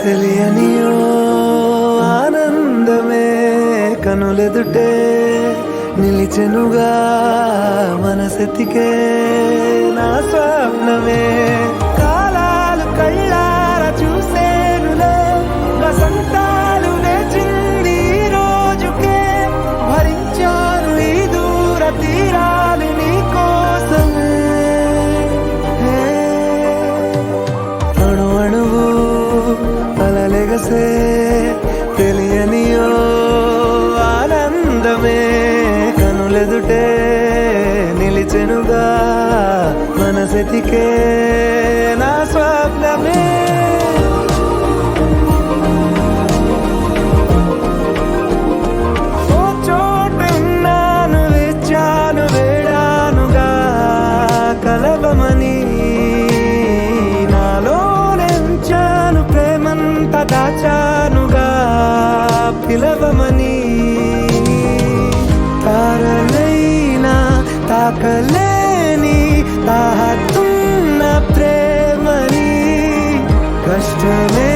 తెలియని ఓ ఆనందమే కనులెదుటే నిలిచెనుగా మనసెతికే నా స్వప్నమే కాలాలు కళ్ళార చూసేనులే వసంతాలు వేచింది ఈ రోజుకే భరించాను ఈ దూర తీరాలు నీ కోసమే అణు అణువు అలలెగసే తెలియని ఓ ఆనందమే కనులెదుటే నిలిచెనుగా మనసెతికే నా స్వప్నమే ఓ చోటున్నాను వేచాను వేడానుగా కలవమని నాలోనెంచాను ప్రేమంత దాచానుగా పిలవమని తారలైనా తాకలేని తాహతున్న ప్రేమని కష్టమే